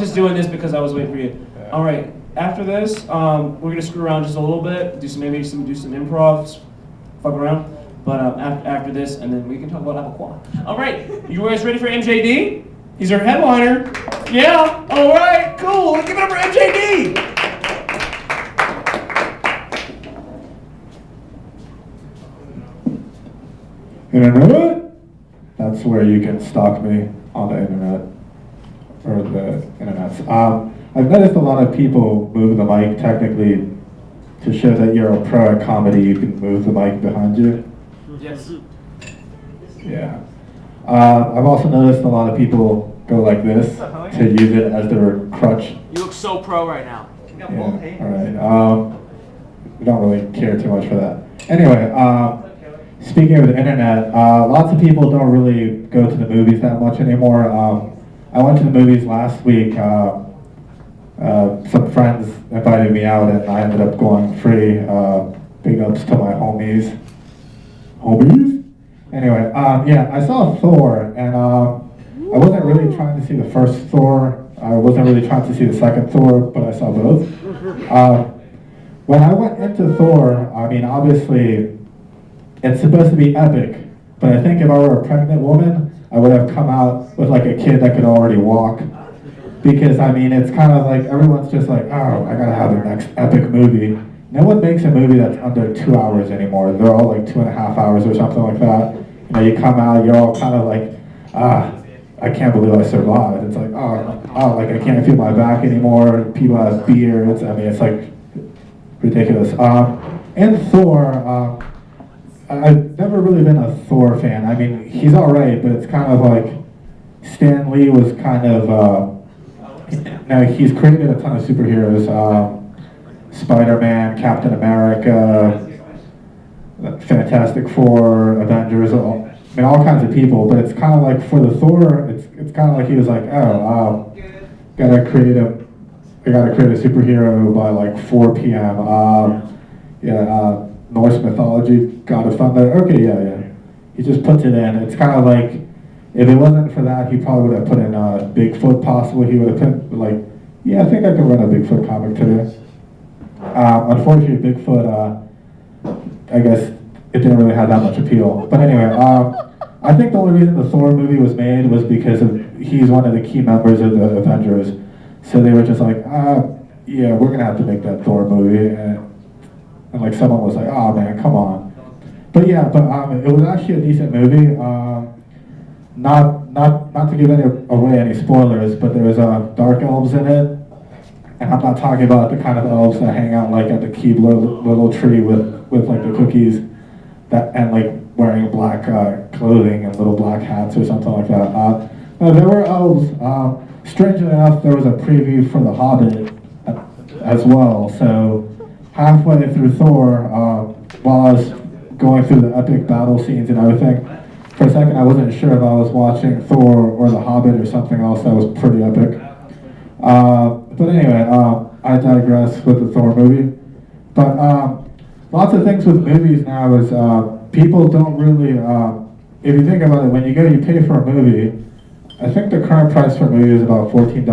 just doing this because I was waiting for you. Yeah. All right. After this, we're gonna screw around just a little bit, do some improv, fuck around. But after this, and then we can talk about Epicure. All right, you guys ready for MJD? He's our headliner. Yeah. All right. Cool. Let's give it up for MJD. Internet? That's where you can stalk me on the internet, or the internet. I've noticed a lot of people move the mic technically to show that you're a pro at comedy. You can move the mic behind you. Yes. Yeah. I've also noticed a lot of people go like this to use it as their crutch. You look so pro right now. Yeah. All right. We don't really care too much for that. Anyway, speaking of the internet, lots of people don't really go to the movies that much anymore. I went to the movies last week. Some friends invited me out, and I ended up going free. Big ups to my homies. Homies? Anyway, yeah, I saw Thor, and I wasn't really trying to see the first Thor. I wasn't really trying to see the second Thor, but I saw both. When I went into Thor, I mean, obviously, it's supposed to be epic, but I think if I were a pregnant woman, I would have come out with like a kid that could already walk. Because, I mean, it's kind of like, everyone's just like, oh, I gotta have the next epic movie. No one makes a movie that's under 2 hours anymore. They're all like 2.5 hours or something like that. You know, you come out, you're all kind of like, I can't believe I survived. It's like, oh, like I can't feel my back anymore. People have beards. I mean, it's like ridiculous. And Thor, I've never really been a Thor fan. I mean, he's all right, but it's kind of like Stan Lee was kind of, now he's created a ton of superheroes. Spider-Man, Captain America, Fantastic Four, Avengers, all kinds of people. But it's kind of like for the Thor, it's kind of like he was like, oh, I gotta create a superhero by like 4 p.m. Norse mythology, God of Thunder. Okay, yeah. He just puts it in. It's kind of like, if it wasn't for that, he probably would have put in Bigfoot. Possibly, he would have put like, yeah, I think I could run a Bigfoot comic today. Unfortunately, Bigfoot, I guess it didn't really have that much appeal. But anyway, I think the only reason the Thor movie was made was because he's one of the key members of the Avengers. So they were just like, yeah, we're gonna have to make that Thor movie, and like someone was like, oh man, come on. But yeah, it was actually a decent movie. Not to give away any spoilers, but there was dark elves in it. And I'm not talking about the kind of elves that hang out like at the Keebler little tree with like the cookies and like wearing black clothing and little black hats or something like that. No, there were elves. Strangely enough, there was a preview for The Hobbit as well. So halfway through Thor, while I was going through the epic battle scenes and everything, for a second I wasn't sure if I was watching Thor or The Hobbit or something else that was pretty epic. But anyway, I digress with the Thor movie. But lots of things with movies now is people don't really, if you think about it, when you go, you pay for a movie. I think the current price for a movie is about $14.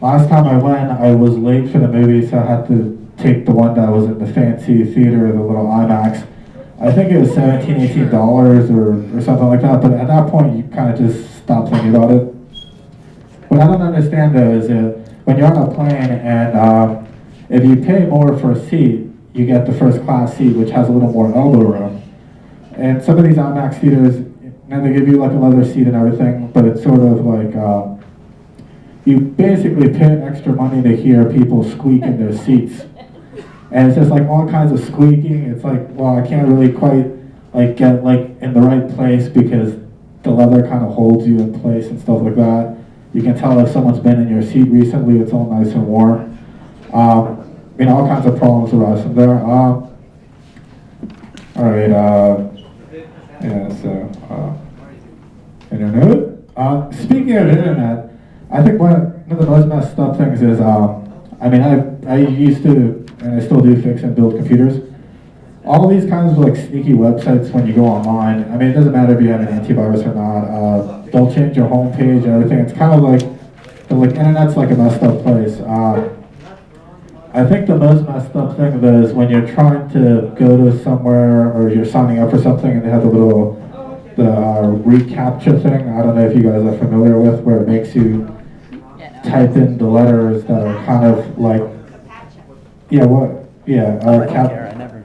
Last time I went, I was late for the movie, so I had to take the one that was in the fancy theater, the little IMAX. I think it was $17, $18 or something like that, but at that point you kind of just stop thinking about it. What I don't understand though is when you're on a plane and if you pay more for a seat, you get the first class seat, which has a little more elbow room. And some of these IMAX theaters, they give you like a leather seat and everything, but it's sort of like, you basically pay extra money to hear people squeak in their seats. And it's just like all kinds of squeaking. It's like, well, I can't really quite like get like in the right place because the leather kind of holds you in place and stuff like that. You can tell if someone's been in your seat recently, it's all nice and warm. All kinds of problems arise from there. All right, internet. Speaking of internet, I think one of the most messed up things is, I used to, and I still do, fix and build computers. All these kinds of like sneaky websites when you go online, it doesn't matter if you have an antivirus or not, they'll change your homepage and everything. It's kind of like the So like internet's like a messed up place. I think the most messed up thing though is when you're trying to go to somewhere or you're signing up for something and they have the reCAPTCHA thing. I don't know if you guys are familiar with, where it makes you type in the letters that are kind of like,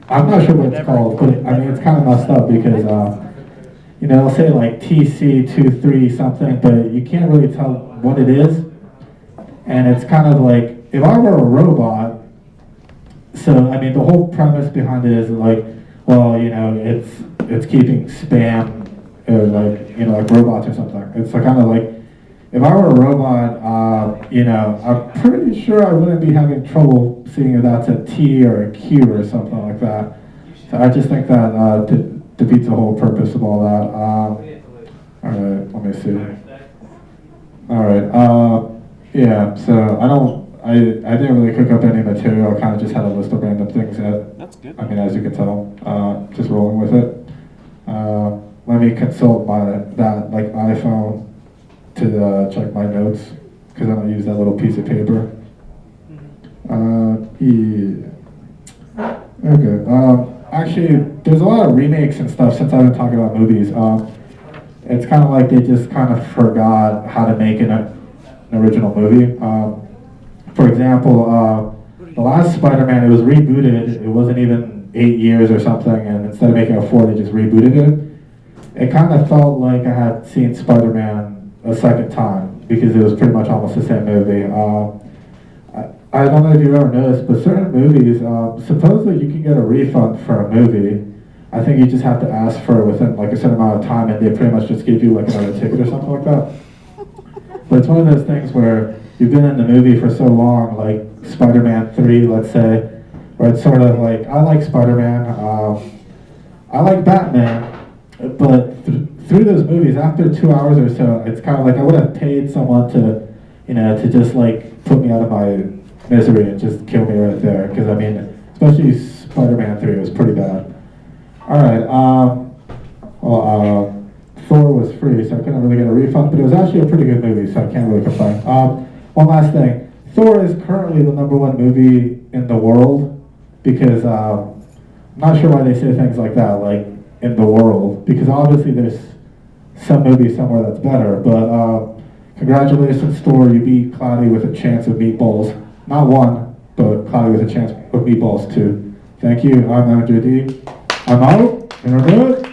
I'm not sure what it's called, but I mean it's kind of messed up because it'll say like TC23 something, but you can't really tell what it is, and it's kind of like, if I were a robot, so I mean the whole premise behind it is like, well, it's keeping spam, or like robots or something. It's kind of like, if I were a robot, I'm pretty sure I wouldn't be having trouble seeing if that's a T or a Q or something like that. So I just think that defeats the whole purpose of all that. All right, let me see. All right, yeah. So I didn't really cook up any material. I kind of just had a list of random things that, That's good. I mean, as you can tell, just rolling with it. Let me consult my iPhone to check my notes, because I don't use that little piece of paper. Yeah. Okay. Actually, there's a lot of remakes and stuff since I've been talking about movies. It's kind of like they just kind of forgot how to make an original movie. For example, the last Spider-Man, it was rebooted. It wasn't even 8 years or something, and instead of making a 4, they just rebooted it. It kind of felt like I had seen Spider-Man a second time, because it was pretty much almost the same movie. I don't know if you've ever noticed, but certain movies, supposedly you can get a refund for a movie. I think you just have to ask for it within like a certain amount of time, and they pretty much just give you like another ticket or something like that. But it's one of those things where you've been in the movie for so long, like Spider-Man 3, let's say, where it's sort of like, I like Spider-Man, I like Batman, but through those movies, after 2 hours or so, it's kind of like I would have paid someone to just like put me out of my misery and just kill me right there. Because I mean, especially Spider-Man 3 was pretty bad. All right. Thor was free, so I couldn't really get a refund, but it was actually a pretty good movie, so I can't really complain. One last thing. Thor is currently the #1 movie in the world, because I'm not sure why they say things like that, like in the world, because obviously there's some movie somewhere that's better, but congratulations, Thor, you beat Cloudy with a chance of meatballs. Not one, but Cloudy with a chance of meatballs too. Thank you, I'm MJD. I'm out, and we're good.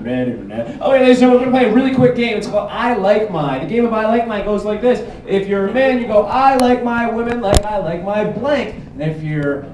Internet. Okay, ladies and gentlemen, we're going to play a really quick game. It's called I Like My. The game of I Like My goes like this. If you're a man, you go, I like my women like I like my blank. And if you're